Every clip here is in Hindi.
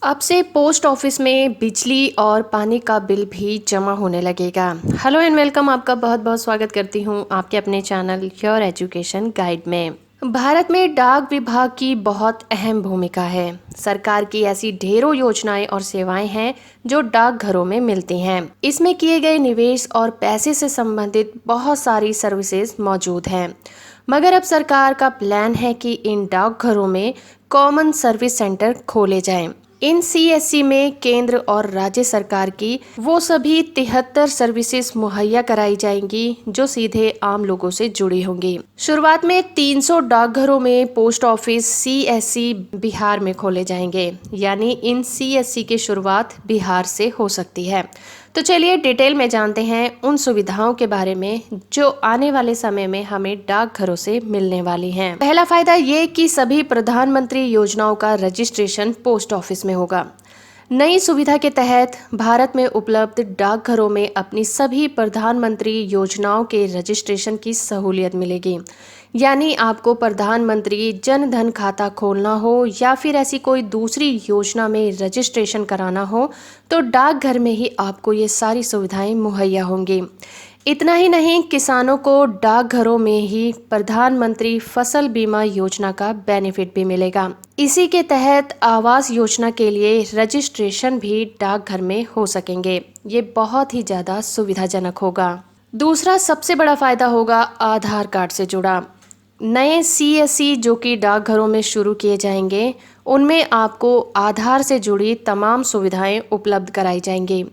अब से पोस्ट ऑफिस में बिजली और पानी का बिल भी जमा होने लगेगा। हेलो एंड वेलकम, आपका बहुत बहुत स्वागत करती हूँ आपके अपने चैनल योर एजुकेशन गाइड में। भारत में डाक विभाग की बहुत अहम भूमिका है। सरकार की ऐसी ढेरों योजनाएं और सेवाएं हैं जो डाकघरों में मिलती हैं। इसमें किए गए निवेश और पैसे से संबंधित बहुत सारी सर्विसेज मौजूद हैं। मगर अब सरकार का प्लान है कि इन डाकघरों में कॉमन सर्विस सेंटर खोले जाएं। इन सीएससी में केंद्र और राज्य सरकार की वो सभी 73 सर्विसेज मुहैया कराई जाएंगी जो सीधे आम लोगों से जुड़ी होंगी। शुरुआत में 300 डाकघरों में पोस्ट ऑफिस सीएससी बिहार में खोले जाएंगे, यानी इन सीएससी की शुरुआत बिहार से हो सकती है। तो चलिए डिटेल में जानते हैं उन सुविधाओं के बारे में जो आने वाले समय में हमें डाकघरों से मिलने वाली हैं। पहला फायदा ये कि सभी प्रधानमंत्री योजनाओं का रजिस्ट्रेशन पोस्ट ऑफिस में होगा। नई सुविधा के तहत भारत में उपलब्ध डाकघरों में अपनी सभी प्रधानमंत्री योजनाओं के रजिस्ट्रेशन की सहूलियत मिलेगी। यानी आपको प्रधानमंत्री जन धन खाता खोलना हो या फिर ऐसी कोई दूसरी योजना में रजिस्ट्रेशन कराना हो तो डाकघर में ही आपको ये सारी सुविधाएं मुहैया होंगी। इतना ही नहीं, किसानों को डाकघरों में ही प्रधानमंत्री फसल बीमा योजना का बेनिफिट भी मिलेगा। इसी के तहत आवास योजना के लिए रजिस्ट्रेशन भी डाकघर में हो सकेंगे। ये बहुत ही ज़्यादा सुविधाजनक होगा। दूसरा सबसे बड़ा फायदा होगा आधार कार्ड से जुड़ा। नए सीएससी जो कि डाकघरों में शुरू किए जाएंगे, उनमें आपको आधार से जुड़ी तमाम सुविधाएं उपलब्ध कराई जाएंगी।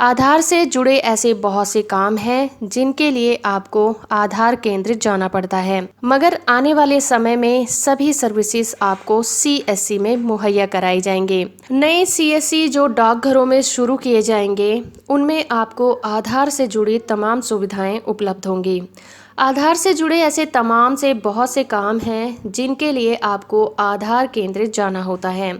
आधार से जुड़े ऐसे बहुत से काम हैं जिनके लिए आपको आधार केंद्र जाना पड़ता है, मगर आने वाले समय में सभी सर्विसेज आपको सीएससी में मुहैया कराई जाएंगे। नए सीएससी जो डाकघरों में शुरू किए जाएंगे, उनमें आपको आधार से जुड़ी तमाम सुविधाएं उपलब्ध होंगी। आधार से जुड़े ऐसे तमाम से बहुत से काम हैं जिनके लिए आपको आधार केंद्र जाना होता है,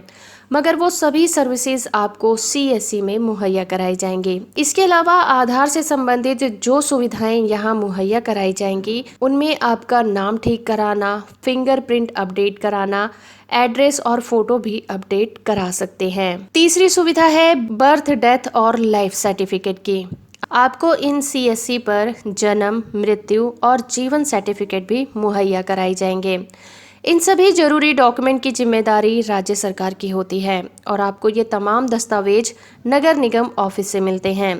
मगर वो सभी सर्विसेज आपको सीएससी में मुहैया कराई जाएंगी। इसके अलावा आधार से संबंधित जो सुविधाएं यहाँ मुहैया कराई जाएंगी, उनमें आपका नाम ठीक कराना, फिंगरप्रिंट अपडेट कराना, एड्रेस और फोटो भी अपडेट करा सकते हैं। तीसरी सुविधा है बर्थ, डेथ और लाइफ सर्टिफिकेट की। आपको इन सीएससी पर जन्म, मृत्यु और जीवन सर्टिफिकेट भी मुहैया कराई जाएंगे। इन सभी जरूरी डॉक्यूमेंट की जिम्मेदारी राज्य सरकार की होती है और आपको ये तमाम दस्तावेज नगर निगम ऑफिस से मिलते हैं।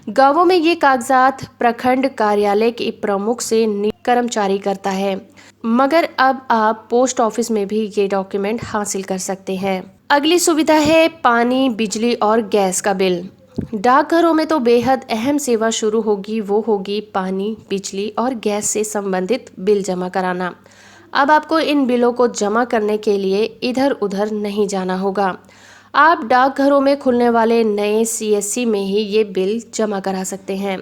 गांवों में ये कागजात प्रखंड कार्यालय के प्रमुख से कर्मचारी करता है, मगर अब आप पोस्ट ऑफिस में भी ये डॉक्यूमेंट हासिल कर सकते हैं। अगली सुविधा है पानी, बिजली और गैस का बिल। डाकघरों में तो बेहद अहम सेवा शुरू होगी, वो होगी पानी, बिजली और गैस से संबंधित बिल जमा कराना। अब आपको इन बिलों को जमा करने के लिए इधर उधर नहीं जाना होगा। आप डाकघरों में खुलने वाले नए सीएससी में ही ये बिल जमा करा सकते हैं।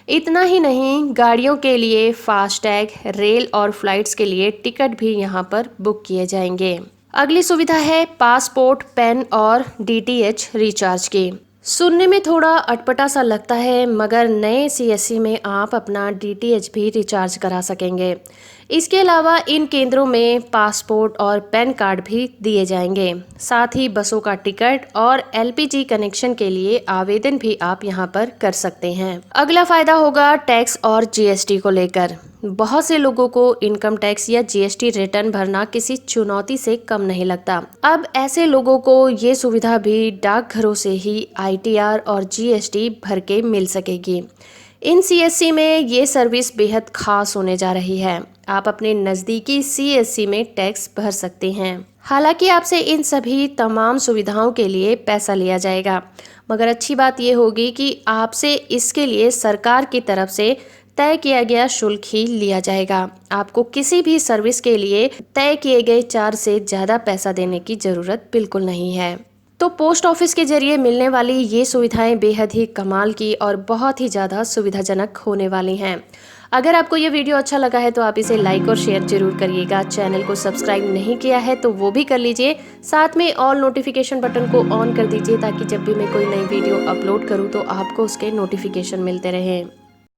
इतना ही नहीं, गाड़ियों के लिए फास्टैग, रेल और फ्लाइट्स के लिए टिकट भी यहाँ पर बुक किए जाएंगे। अगली सुविधा है पासपोर्ट, पेन और डीटीएच रिचार्ज की। सुनने में थोड़ा अटपटा सा लगता है, मगर नए सीएससी में आप अपना डीटीएच भी रिचार्ज करा सकेंगे। इसके अलावा इन केंद्रों में पासपोर्ट और पैन कार्ड भी दिए जाएंगे। साथ ही बसों का टिकट और एलपीजी कनेक्शन के लिए आवेदन भी आप यहां पर कर सकते हैं। अगला फायदा होगा टैक्स और जीएसटी को लेकर। बहुत से लोगों को इनकम टैक्स या जीएसटी रिटर्न भरना किसी चुनौती से कम नहीं लगता। अब ऐसे लोगों को ये सुविधा भी डाकघरों से ही आईटीआर और जीएसटी भर के मिल सकेगी। इन सीएससी में ये सर्विस बेहद खास होने जा रही है। आप अपने नज़दीकी सीएससी में टैक्स भर सकते हैं। हालांकि आपसे इन सभी तमाम सुविधाओं के लिए पैसा लिया जाएगा, मगर अच्छी बात ये होगी कि आपसे इसके लिए सरकार की तरफ से तय किया गया शुल्क ही लिया जाएगा। आपको किसी भी सर्विस के लिए तय किए गए चार्ज से ज़्यादा पैसा देने की ज़रूरत बिल्कुल नहीं है। तो पोस्ट ऑफिस के जरिए मिलने वाली ये सुविधाएं बेहद ही कमाल की और बहुत ही ज़्यादा सुविधाजनक होने वाली हैं। अगर आपको ये वीडियो अच्छा लगा है तो आप इसे लाइक और शेयर जरूर करिएगा। चैनल को सब्सक्राइब नहीं किया है तो वो भी कर लीजिए। साथ में ऑल नोटिफिकेशन बटन को ऑन कर दीजिए ताकि जब भी मैं कोई नई वीडियो अपलोड करूँ तो आपको उसके नोटिफिकेशन मिलते रहें।